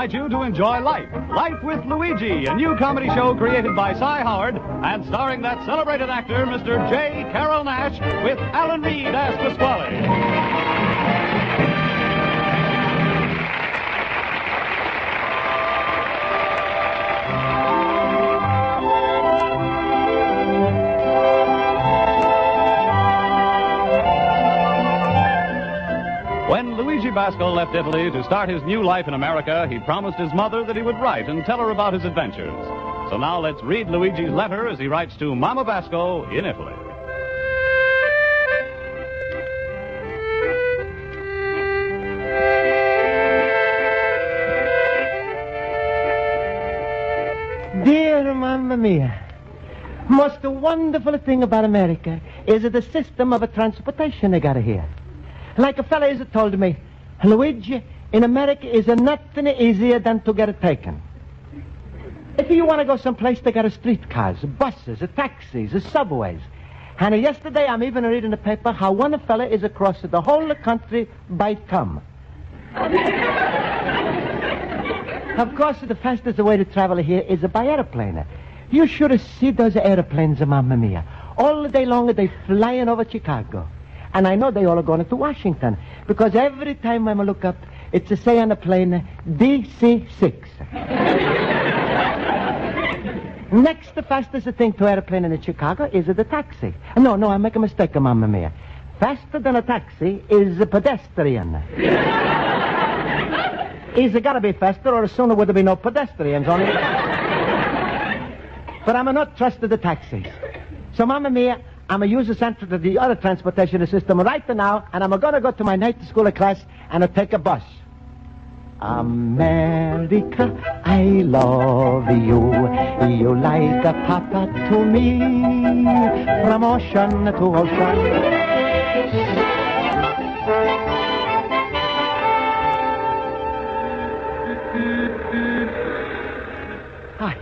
invite you to enjoy Life. Life with Luigi, a new comedy show created by Cy Howard and starring that celebrated actor, Mr. J. Carroll Nash, with Alan Reed as Pasquale. When Luigi Basco left Italy to start his new life in America, he promised his mother that he would write and tell her about his adventures. So now let's read Luigi's letter as he writes to Mama Basco in Italy. Dear Mamma Mia, most wonderful thing about America is the system of transportation they got here. Like a fella has told me, Luigi, in America is nothing easier than to get it taken. If you want to go someplace, they got streetcars, buses, taxis, subways. And yesterday I'm even reading the paper how one fella is across the whole country by come. Of course, the fastest way to travel here is by airplane. You should see those airplanes, Mamma Mia. All day long they flying over Chicago. And I know they all are going to Washington, because every time I look up, it's a say on the plane, DC-6. Next, the fastest thing to airplane in Chicago is the taxi. No, I make a mistake, Mamma Mia. Faster than a taxi is a pedestrian. He's got to be faster, or sooner would there be no pedestrians on it. But I'm not trusted the taxis. So, Mamma Mia, I'm going to use the other transportation system right now, and I'm going to go to my night school class and I'll take a bus. America, I love you. You like a papa to me. From ocean to ocean.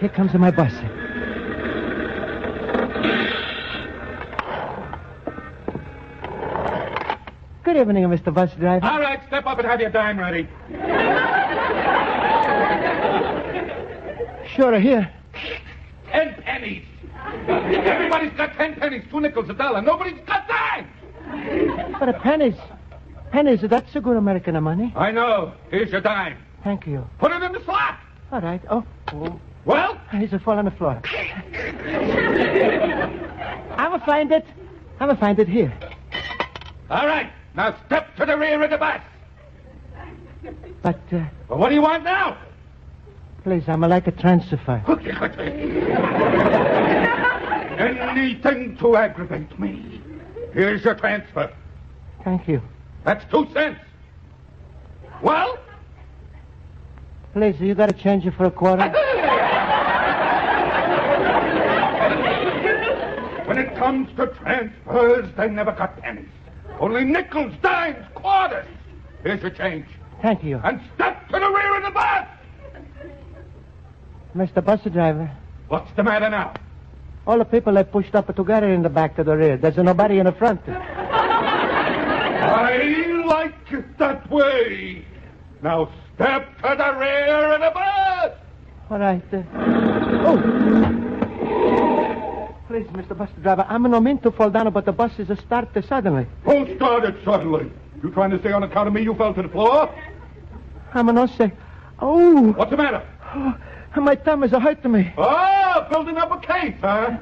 Here comes my bus. Good evening, Mr. Bus Driver. All right, step up and have your dime ready. Sure, here. 10 pennies. Everybody's got 10 pennies, 2 nickels, $1. Nobody's got dimes. But pennies, that's a good American money. I know. Here's your dime. Thank you. Put it in the slot. All right. Oh. Well? He's fall on the floor. I'm going to find it. Here. All right. Now step to the rear of the bus. But, Well, what do you want now? Please, I'm like a transfer. Anything to aggravate me. Here's your transfer. Thank you. That's 2 cents. Well? Please, you got to change it for a quarter? When it comes to transfers, they never got pennies. Only nickels, dimes, quarters. Here's your change. Thank you. And step to the rear of the bus. Mr. Bus Driver. What's the matter now? All the people they pushed up together in the back to the rear. There's nobody in the front. I like it that way. Now step to the rear of the bus. All right. Oh. Please, Mr. Bus Driver, I'm no mean to fall down, but the bus is started suddenly. Who started suddenly? You trying to say on account of me you fell to the floor? I'm no say. Oh. What's the matter? Oh, my thumb is hurting me. Oh, building up a case, huh?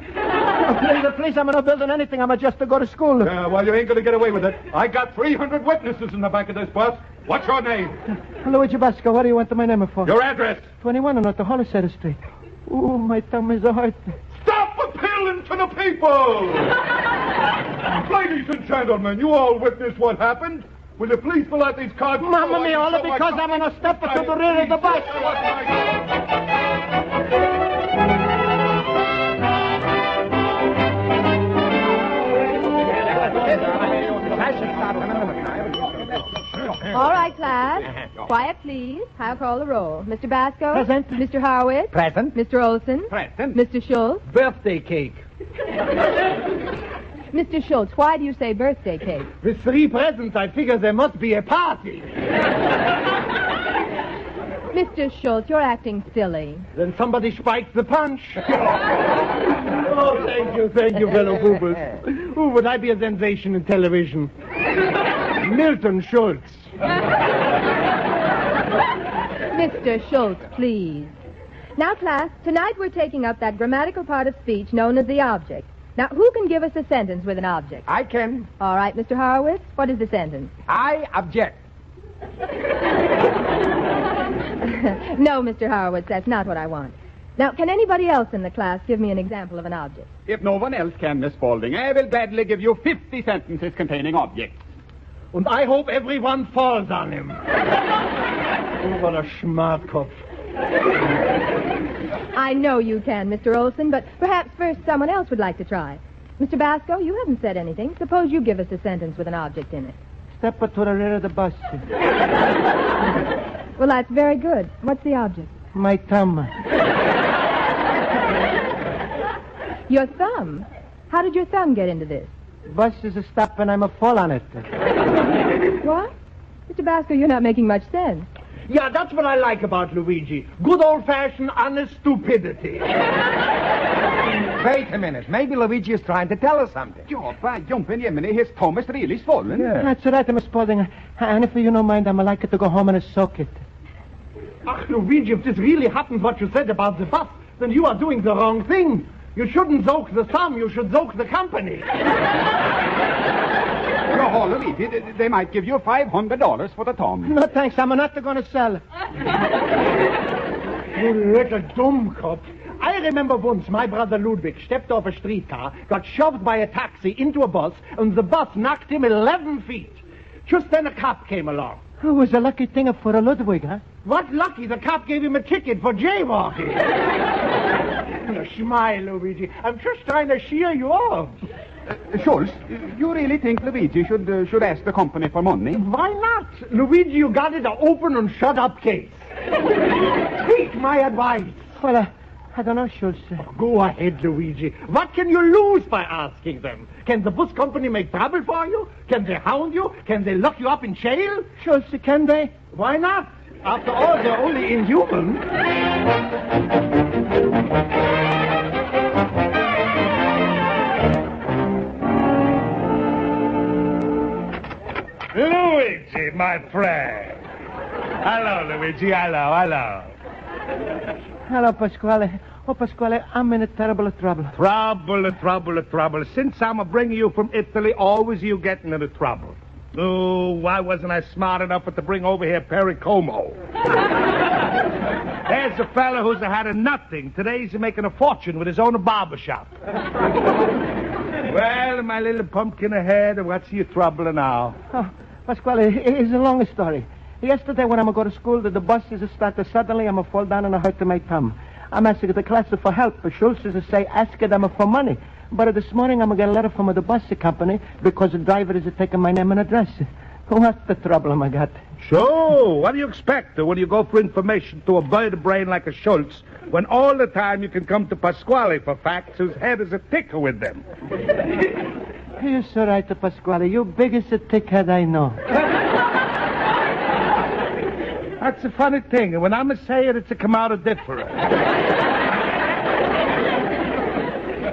Please, I'm not building anything. I'm just to go to school. Yeah, well, you ain't going to get away with it. I got 300 witnesses in the back of this bus. What's your name? Luigi Basco. What do you want my name for? Your address? 21 North Hollister Street. Oh, my thumb is hurting. Stop appealing to the people! Ladies and gentlemen, you all witnessed what happened. Will you please fill out these cards? Mamma mia, all because I'm going to step to the rear of the bus. All right, class. Quiet, please. I'll call the roll. Mr. Basco? Present. Mr. Harwood? Present. Mr. Olson? Present. Mr. Schultz? Birthday cake. Mr. Schultz, why do you say birthday cake? With 3 presents, I figure there must be a party. Mr. Schultz, you're acting silly. Then somebody spiked the punch. Oh, thank you, fellow poopers. Who would I be a sensation in television? Milton Schultz. Mr. Schultz, please. Now, class, tonight we're taking up that grammatical part of speech known as the object. Now, who can give us a sentence with an object? I can. All right, Mr. Horowitz, what is the sentence? I object. No, Mr. Horowitz, that's not what I want. Now, can anybody else in the class give me an example of an object? If no one else can, Miss Spaulding, I will gladly give you 50 sentences containing objects. And I hope everyone falls on him. Oh, what a schmartkopf. I know you can, Mr. Olson, but perhaps first someone else would like to try. Mr. Basco, you haven't said anything. Suppose you give us a sentence with an object in it. Step to the rear of the bus. Well, that's very good. What's the object? My thumb. Your thumb? How did your thumb get into this? Bus is a stop and I'm a fall on it. What? Mr. Basco, you're not making much sense. Yeah, that's what I like about Luigi. Good old-fashioned, honest stupidity. Wait a minute. Maybe Luigi is trying to tell us something. By jumping Jiminy, his thumb is really swollen. Yeah. That's right, Miss Spaulding. And if you don't mind, I'm like to go home and soak it. Ach, Luigi, if this really happens what you said about the bus, then you are doing the wrong thing. You shouldn't soak the thumb, you should soak the company. Luigi, they might give you $500 for the thumb. No, thanks, I'm not going to sell. You little dummkopf. I remember once my brother Ludwig stepped off a streetcar, got shoved by a taxi into a bus, and the bus knocked him 11 feet. Just then a cop came along. It was a lucky thing for a Ludwig, huh? What lucky? The cop gave him a ticket for jaywalking. Smile, Luigi. I'm just trying to cheer you up. Schultz, you really think Luigi should ask the company for money? Why not? Luigi, you got it, an open and shut up case. Take my advice. Well, I don't know, Schultz. Go ahead, Luigi. What can you lose by asking them? Can the bus company make trouble for you? Can they hound you? Can they lock you up in jail? Schultz, can they? Why not? After all, they're only inhuman. Luigi, my friend. Hello, Luigi. Hello. Hello, Pasquale. Oh, Pasquale, I'm in a terrible trouble. Trouble. Since I'm bringing you from Italy, always you getting into trouble. Oh, why wasn't I smart enough to bring over here Perry Como? There's a fella who's had a nothing. Today he's making a fortune with his own barber shop. Well, my little pumpkin ahead, what's your trouble now? Oh, Pasquale, it's a long story. Yesterday when I'm going to school, the bus is started suddenly. I'm fall down and I hurt my thumb. I'm asking the class for help. Schultz is say ask them for money. But this morning I'm going to get a letter from the bus company because the driver is taking my name and address. What's the trouble I got? So, what do you expect when you go for information to a bird brain like a Schultz when all the time you can come to Pasquale for facts whose head is a ticker with them? You're so right, Pasquale. You biggest tickhead I know. That's a funny thing. And when I'm say it, it's a come out of different.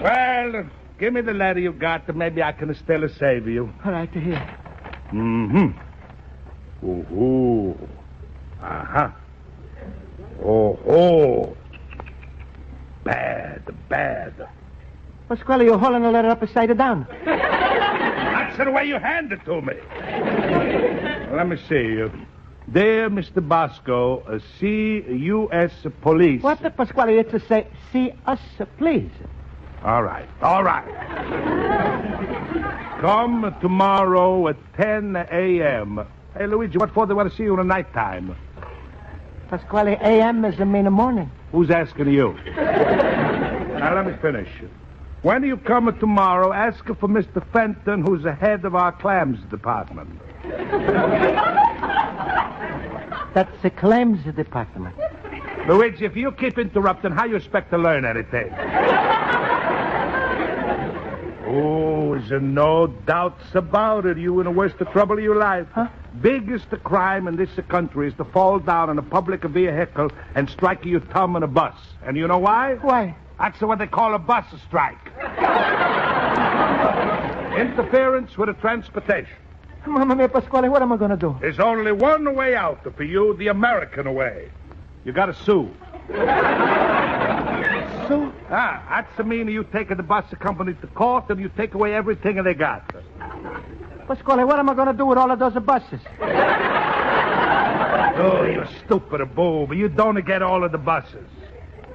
Well, give me the letter you got, and maybe I can still save you. All right, here. Mm-hmm. Ooh. Uh-huh. Oh. Bad. Pasquale, you're holding the letter upside down. That's the way you hand it to me. Let me see. Dear Mr. Basco, C.U.S. Police. What the Pasquale? It's to say, see us, please. All right. Come tomorrow at 10 a.m. Hey, Luigi, what for they want to see you in the nighttime? Pasquale, a.m. is in the morning. Who's asking you? Now, let me finish. When you come tomorrow, ask for Mr. Fenton, who's the head of our clams department. That's the claims department. Luigi, if you keep interrupting, how you expect to learn anything? Oh, there's no doubts about it. You in the worst of trouble of your life. Huh? Biggest crime in this country is to fall down in a public vehicle and strike your thumb on a bus. And you know why? Why? That's what they call a bus strike. Interference with the transportation. Mamma mia, Pasquale, what am I going to do? There's only one way out for you, the American way. You got to sue. Sue? That's the meaning you take the bus company to court and you take away everything they got. Pasquale, what am I going to do with all of those buses? Oh, you stupid boob. You don't get all of the buses.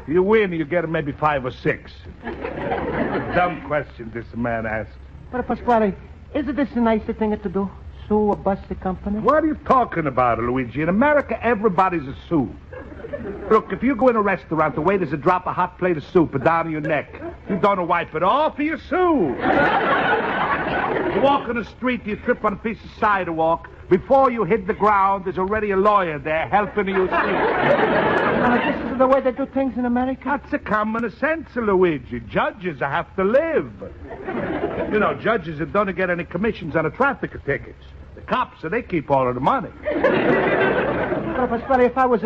You win, you get maybe 5 or 6. Dumb question this man asked. But, Pasquale, isn't this a nicer thing to do? Sue a bus company? What are you talking about, Luigi? In America, everybody's a sue. Look, if you go in a restaurant, the waiters will drop a hot plate of soup down your neck. You don't wipe it off, you sue. You walk on the street, you trip on a piece of sidewalk. Before you hit the ground, there's already a lawyer there helping you sue. This is the way they do things in America? That's a common sense, Luigi. Judges have to live. You know, judges that don't get any commissions on the traffic tickets. The cops, they keep all of the money. Well, Pasquale, if I was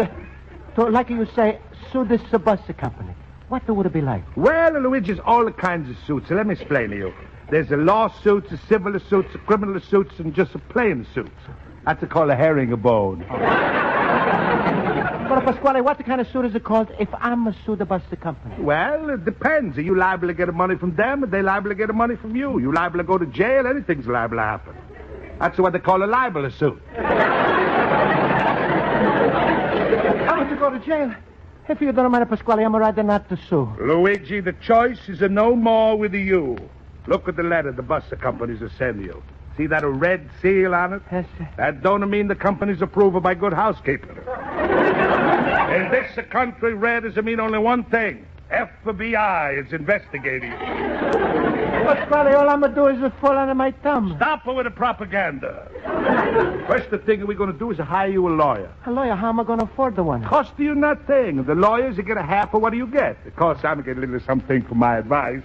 like you say, sue this bus company, what would it be like? Well, Luigi's all the kinds of suits. So let me explain to you. There's a lawsuits, a civil suits, a criminal suits, and just a plain suits. That's called a herringbone. But, Pasquale, what kind of suit is it called if I'm a sue the bus company? Well, it depends. Are you liable to get the money from them, or they liable to get the money from you? You liable to go to jail? Anything's liable to happen. That's what they call a libel suit. I'm going to go to jail. If you don't mind, Pasquale, I'm rather not to sue. Luigi, the choice is a no more with you. Look at the letter the bus companies are sending you. See that red seal on it? Yes, sir. That don't mean the company's approval by good housekeeping. In this country, red does mean only one thing. FBI is investigating you. Pasquale, all I'm going to do is fall under my thumb. Stop with the propaganda. First thing we're going to do is hire you a lawyer. A lawyer? How am I going to afford the one? Cost you nothing. The lawyers, you get a half of what do you get. Of course, I'm going to get a little something for my advice.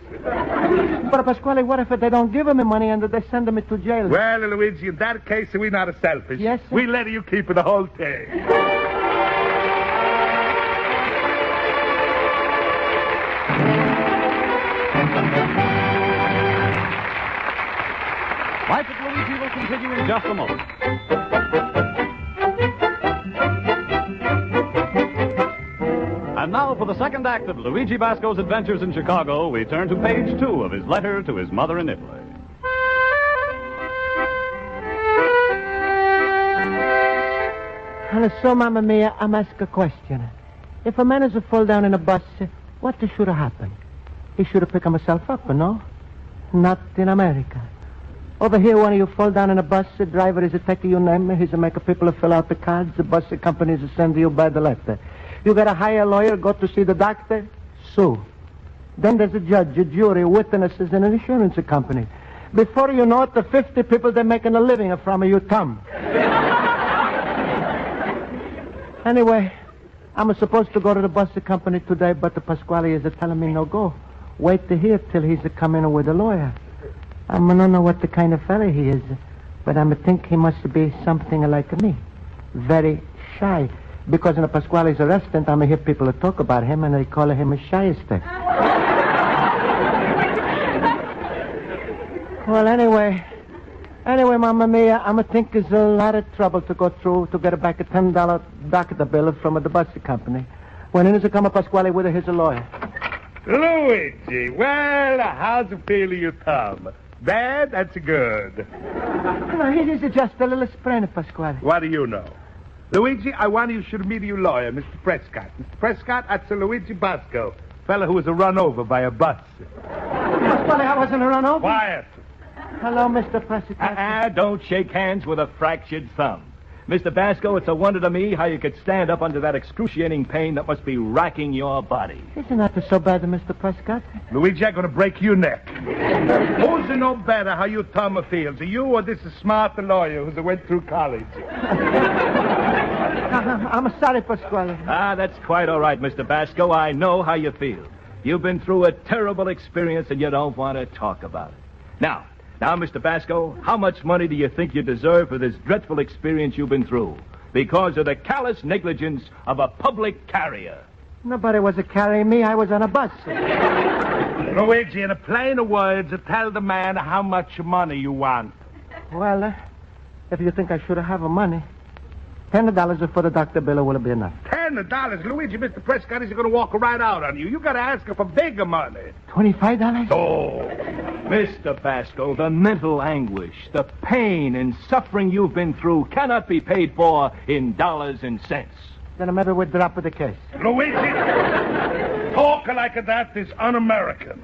But, Pasquale, what if they don't give me money and they send me to jail? Well, Luigi, in that case, we're not selfish. Yes, sir. We let you keep the whole thing. Life at Luigi will continue in just a moment. And now for the second act of Luigi Basco's adventures in Chicago, we turn to page 2 of his letter to his mother in Italy. And so, Mamma Mia, I'm asking a question. If a man is to fall down in a bus, what should have happened? He should have picked himself up, no? Not in America. Over here, when you fall down in a bus, the driver is taking your name. He's making people fill out the cards. The bus company is sending you by the letter. You got to hire a lawyer, go to see the doctor, sue. Then there's a judge, a jury, witnesses, and an insurance company. Before you know it, the 50 people, they're making a living from your thumb. Anyway, I'm supposed to go to the bus company today, but the Pasquale is telling me no go. Wait to hear till he's coming with a lawyer. I don't know what the kind of fella he is, but I think he must be something like me. Very shy. Because in a Pasquale's restaurant, I hear people talk about him, and they call him a shyster. Well, anyway, Mamma Mia, I think it's a lot of trouble to go through to get back a $10 doctor bill from the bus company. When in is come a Pasquale with his lawyer. Luigi, well, how's it feel your thumb? Bad? That's good. No, it is just a little sprain, Pasquale. What do you know? Luigi, I want you should meet your lawyer, Mr. Prescott. Mr. Prescott, that's a Luigi Basco, fella who was run over by a bus. Pasquale, I wasn't run over. Quiet. Hello, Mr. Prescott. Don't shake hands with a fractured thumb. Mr. Basco, it's a wonder to me how you could stand up under that excruciating pain that must be racking your body. Isn't that so bad, Mr. Prescott? Luigi, I'm going to break your neck. Who's to know better how your thumb feels? You or this smart lawyer who went through college? I'm sorry, Pasquale. That's quite all right, Mr. Basco. I know how you feel. You've been through a terrible experience and you don't want to talk about it. Now, Mr. Basco, how much money do you think you deserve for this dreadful experience you've been through? Because of the callous negligence of a public carrier. Nobody was carrying me. I was on a bus. Luigi, in a plain words, tell the man how much money you want. Well, if you think I should have money, $10 for the doctor bill will be enough. $10? Luigi, Mr. Prescott is going to walk right out on you. You got to ask her for bigger money. $25? Oh, Mr. Basco, the mental anguish, the pain and suffering you've been through cannot be paid for in dollars and cents. Then maybe we'll drop the case. Luigi, talk like that is un-American.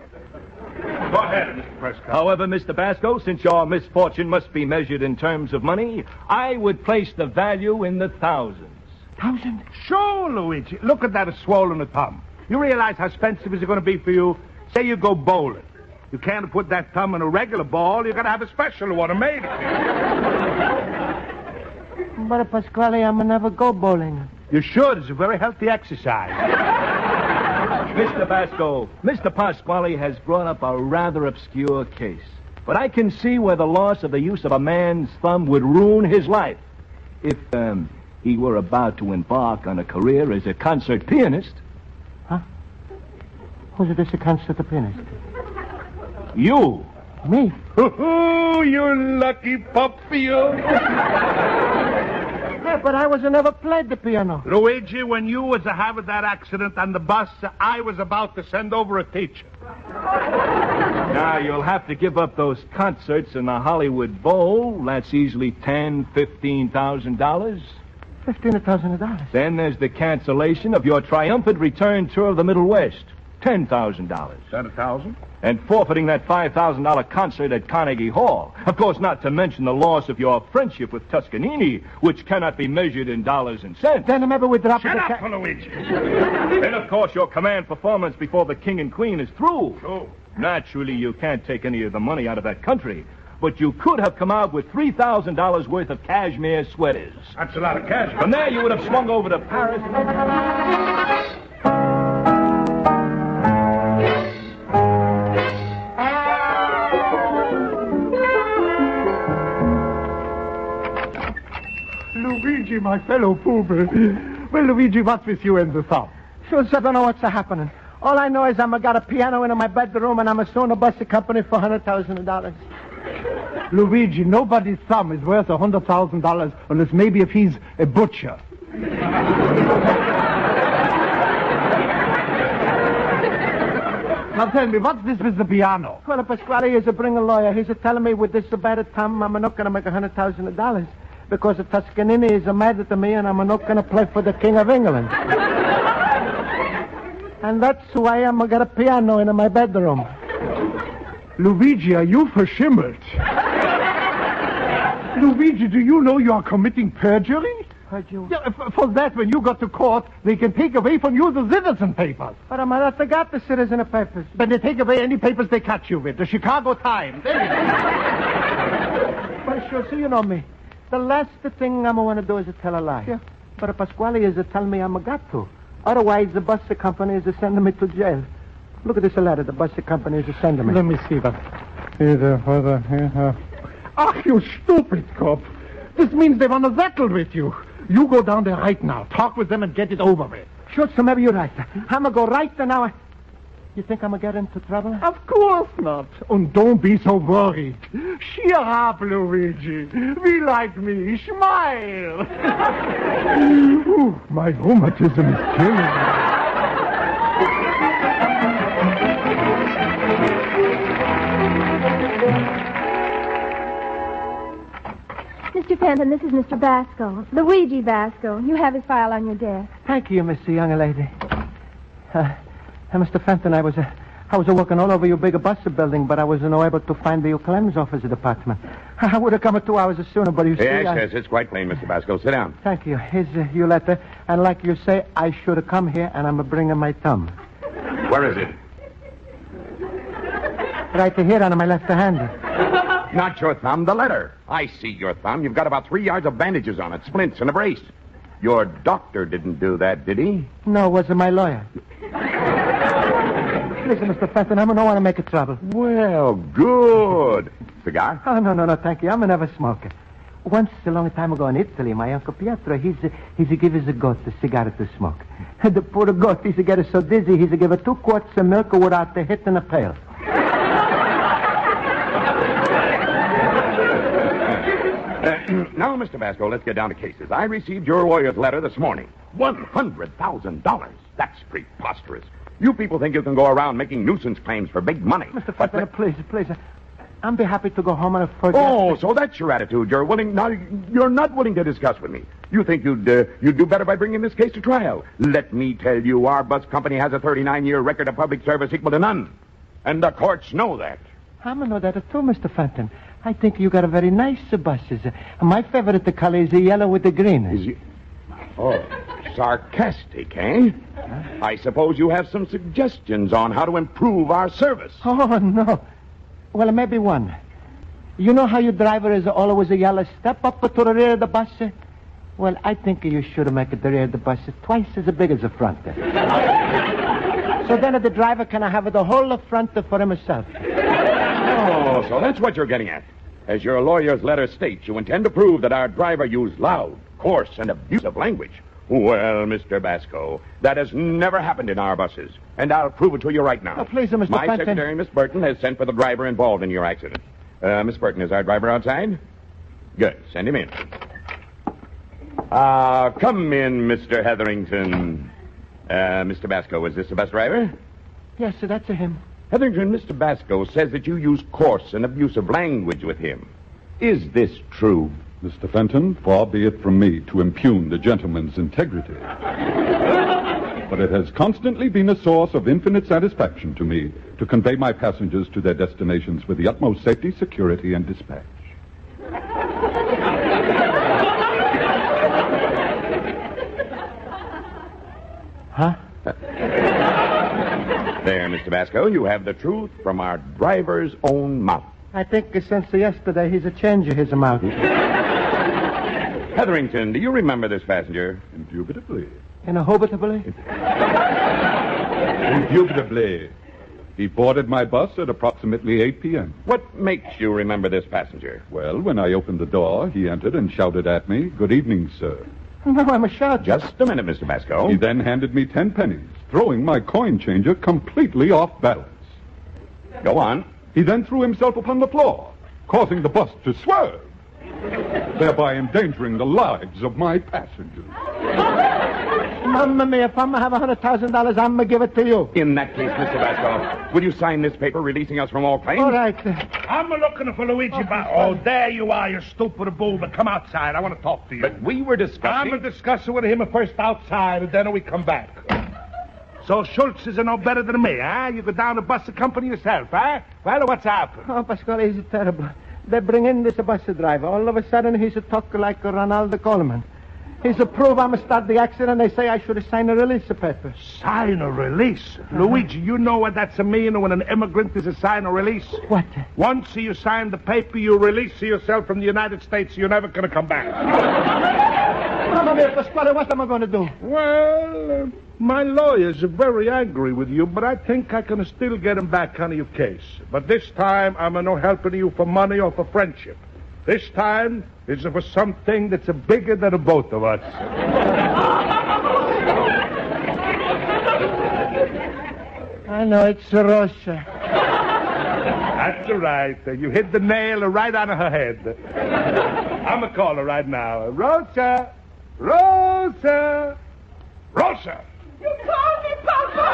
Go ahead, Mr. Prescott. However, Mr. Basco, since your misfortune must be measured in terms of money, I would place the value in the thousands. $1,000? Sure, Luigi. Look at that swollen thumb. You realize how expensive it's going to be for you? Say you go bowling. You can't put that thumb in a regular ball. You got to have a special one made. But, Pasquale, I'm never go bowling. You should. It's a very healthy exercise. Mr. Basco, Mr. Pasquale has brought up a rather obscure case. But I can see where the loss of the use of a man's thumb would ruin his life. If, he were about to embark on a career as a concert pianist. Huh? Who's this a concert pianist? You. Me? Oh, you lucky puppy, you. Yeah, but I was never played the piano. Luigi, when you was having that accident on the bus, I was about to send over a teacher. Now, you'll have to give up those concerts in the Hollywood Bowl. That's easily $10,000, $15,000. $15,000. Then there's the cancellation of your triumphant return tour of the Middle West. $10,000. Is that $1,000? And forfeiting that $5,000 concert at Carnegie Hall. Of course, not to mention the loss of your friendship with Toscanini, which cannot be measured in dollars and cents. Then maybe we drop Shut the up, Luigi. Then, of course, your command performance before the king and queen is through. True. Naturally, you can't take any of the money out of that country. But you could have come out with $3,000 worth of cashmere sweaters. That's a lot of cash. From there, you would have swung over to Paris. Luigi, my fellow pupil. Well, Luigi, what's with you and the thumb? Schultz, I don't know what's happening. All I know is I got a piano in my bedroom and I'm suing a bus company for $100,000. Luigi, nobody's thumb is worth $100,000 unless maybe if he's a butcher. Now tell me, what's this with the piano? Well, Pasquale is bring a lawyer. He's telling me with this bad thumb I'm not going to make $100,000 because the Toscanini is mad at me and I'm not going to play for the King of England. And that's why I'm got a piano in my bedroom. Luigi, are you verschimmelt? Luigi, do you know you are committing perjury? Perjury? Yeah, for that, when you got to court, they can take away from you the citizen papers. But I'm not got the citizen papers. Then they take away any papers they catch you with. The Chicago Times. Well, sure, so you know me. The last thing I'm going to do is tell a lie. Yeah. But Pasquale is telling me I'm got to. Otherwise, the bus company is sending me to jail. Look at this letter the bus company is sending me. Let me see that. Ach, you stupid cop. This means they want to settle with you. You go down there right now. Talk with them and get it over with. Sure, so maybe you're right. I'm going to go right there now. You think I'm going to get into trouble? Of course not. And don't be so worried. Cheer up, Luigi. Be like me. Smile. Ooh, my rheumatism is killing me. Mr. Fenton, this is Mr. Basco. Luigi Basco. You have his file on your desk. Thank you, Miss Young Lady. Mr. Fenton, I was working all over your big bus building, but I was not able to find the claims office department. I would have come 2 hours sooner, but you see... Yes, it's quite plain, Mr. Basco. Sit down. Thank you. Here's your letter, and like you say, I should have come here, and I'm bringing my thumb. Where is it? Right here on my left hand. Not your thumb, the letter. I see your thumb. You've got about 3 yards of bandages on it, splints and a brace. Your doctor didn't do that, did he? No, it was my lawyer. Listen, Mr. Fenton, I don't want to make a trouble. Well, good. Cigar? Oh, no, thank you. I'm a never smoker. Once, a long time ago in Italy, my Uncle Pietro, he's give his goat a cigar to smoke. The poor goat, he's get her so dizzy, he's give her 2 quarts of milk without the hit in a pail. Now, Mr. Basco, let's get down to cases. I received your lawyer's letter this morning. $100,000. That's preposterous. You people think you can go around making nuisance claims for big money. Mr. Fenton, please. I'm be happy to go home and forget. Oh, so that's your attitude. You're not willing to discuss with me. You think you'd do better by bringing this case to trial. Let me tell you, our bus company has a 39-year record of public service equal to none. And the courts know that. I'm know that too, Mr. Fenton. I think you got a very nice buses. My favorite color is the yellow with the green. Is you... Oh, sarcastic, eh? Huh? I suppose you have some suggestions on how to improve our service. Oh, no. Well, maybe one. You know how your driver is always a yellow step up to the rear of the bus? Well, I think you should make the rear of the bus twice as big as the front. So then the driver can have the whole front for himself. Oh, so that's what you're getting at. As your lawyer's letter states, you intend to prove that our driver used loud, coarse, and abusive language. Well, Mr. Basco, that has never happened in our buses. And I'll prove it to you right now. Oh, please, Mr. My Fenton. secretary, Miss Burton, has sent for the driver involved in your accident. Miss Burton, is our driver outside? Good. Send him in. Come in, Mr. Hetherington. Mr. Basco, is this the bus driver? Yes, sir, that's him. Hetherington, Mr. Basco says that you use coarse and abusive language with him. Is this true? Mr. Fenton, far be it from me to impugn the gentleman's integrity. But it has constantly been a source of infinite satisfaction to me to convey my passengers to their destinations with the utmost safety, security, and dispatch. Huh? There, Mr. Basco, you have the truth from our driver's own mouth. I think since yesterday he's a change of his mouth. Hetherington, do you remember this passenger? Indubitably. Indubitably? Indubitably. He boarded my bus at approximately 8 p.m. What makes you remember this passenger? Well, when I opened the door, he entered and shouted at me, "Good evening, sir." No, I'm a shout. Just a minute, Mr. Basco. He then handed me 10 pennies, throwing my coin changer completely off balance. Go on. He then threw himself upon the floor, causing the bus to swerve, thereby endangering the lives of my passengers. Mamma mia, if I'm going to have $100,000, I'm going to give it to you. In that case, Mr. Basco, will you sign this paper releasing us from all claims? All right. I'm looking for Luigi Basco. Oh, there you are, you stupid boomer. Come outside. I want to talk to you. But we were discussing... I'm discussing with him first outside, and then we come back. So Schultz is no better than me, huh? You go down to bus the company yourself, huh? Well, what's happened? Oh, Pasquale, he's terrible. They bring in this bus driver. All of a sudden, he's a talk like Ronaldo Coleman. He's a prove I'm a start the accident. They say I should have signed a release paper. Sign a release? Luigi, you know what that's a mean when an immigrant is a sign a release? What? Once you sign the paper, you release yourself from the United States. You're never going to come back. Mamma mia, Pasquale, what am I going to do? Well, my lawyers are very angry with you, but I think I can still get him back on your case. But this time, I'm not helping you for money or for friendship. This time, it's for something that's bigger than both of us. I know, it's Rosa. That's right. You hit the nail right on her head. I'm going to call her right now. Rosa! Rosa! Rosa! You called me, Papa!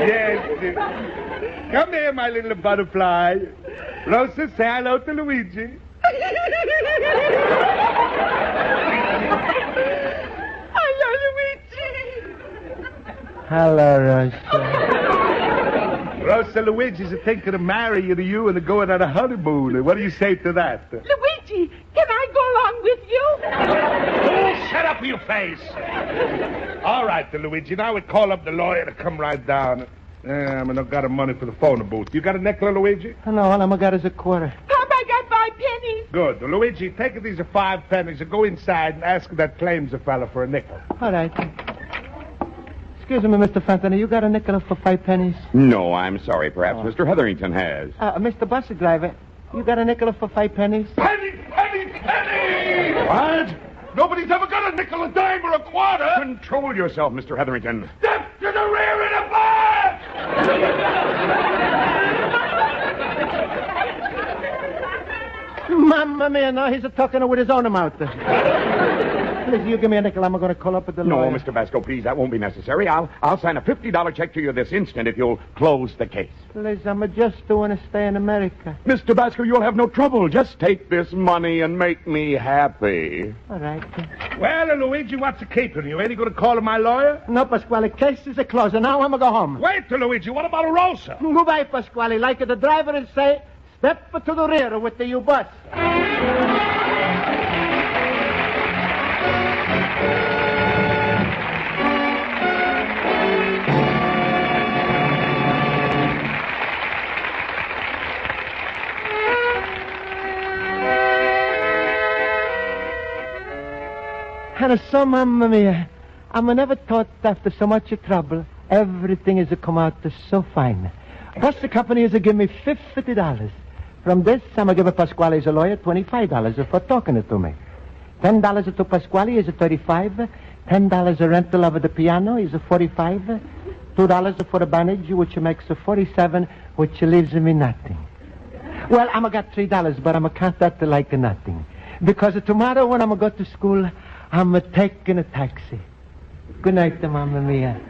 Yes. Come here, my little butterfly. Rosa, say hello to Luigi. Hello, Luigi. Hello, Rosa. Rosa, Luigi's thinking of marrying you and going on a honeymoon. What do you say to that? Luigi, can I go along with you? Oh, shut up, you face. All right, Luigi. Now we call up the lawyer to come right down. I not got money for the phone booth. You got a nickel, Luigi? No, all I'm got is a quarter. Papa, I got 5 pennies. Good. Luigi, take these 5 pennies and go inside and ask that claims a fella for a nickel. All right. Excuse me, Mr. Fenton, you got a nickel for 5 pennies? No, I'm sorry. Perhaps Mr. Hetherington has. Mr. Bus driver, you got a nickel for 5 pennies? Penny! What? Nobody's ever got a nickel, a dime, or a quarter. Control yourself, Mr. Hetherington. Step to the rear in a back! Mamma mia, now he's talking with his own mouth. Please, you give me a nickel. I'm going to call up at the lawyer. No, Mr. Basco, please, that won't be necessary. I'll sign a $50 check to you this instant if you'll close the case. Please, I'm just doing to stay in America. Mr. Basco, you'll have no trouble. Just take this money and make me happy. All right. Well, Luigi, what's the keeping you? Ain't you going to call my lawyer? No, Pasquale, case is closed. Now I'm going to go home. Wait, Luigi, what about Rosa? Goodbye, Pasquale. Like the driver will say, step to the rear with the U-bus. And so, Mamma Mia, I never thought after so much trouble, everything is to come out so fine. Plus, the company is to give me $50. From this, I'm going to give Pasquale as a lawyer $25 for talking to me. $10 to Pasquale is $35. $10 a rental of the piano is $45. $2 for the bandage, which makes $47, which leaves me nothing. Well, I'm going to get $3, but I'm going to count that like nothing. Because tomorrow when I'm going to go to school, I'm taking a taxi. Good night, Mamma Mia.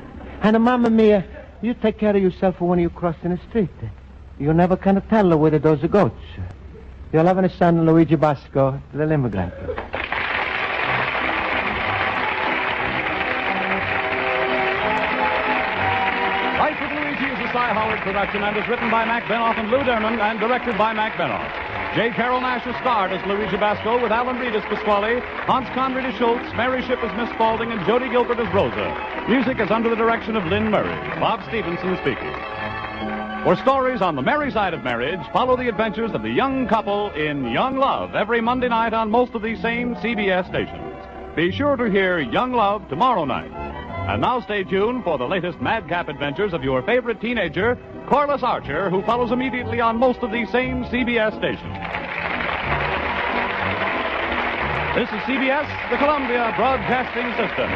And Mamma Mia, you take care of yourself when you're crossing the street. You never can tell where the doors goes. You're having a son, Luigi Basco, Little Immigrant. Life with Luigi is a Cy Howard production and is written by Mac Benoff and Lou Derman and directed by Mac Benoff. J. Carroll Nash is starred as Luigi Basco with Alan Reed as Pasquale, Hans Conried as Schultz, Mary Shipp as Miss Spaulding, and Jody Gilbert as Rosa. Music is under the direction of Lynn Murray. Bob Stevenson speaking. For stories on the merry side of marriage, follow the adventures of the young couple in Young Love every Monday night on most of these same CBS stations. Be sure to hear Young Love tomorrow night. And now stay tuned for the latest madcap adventures of your favorite teenager, Corliss Archer, who follows immediately on most of these same CBS stations. This is CBS, the Columbia Broadcasting System.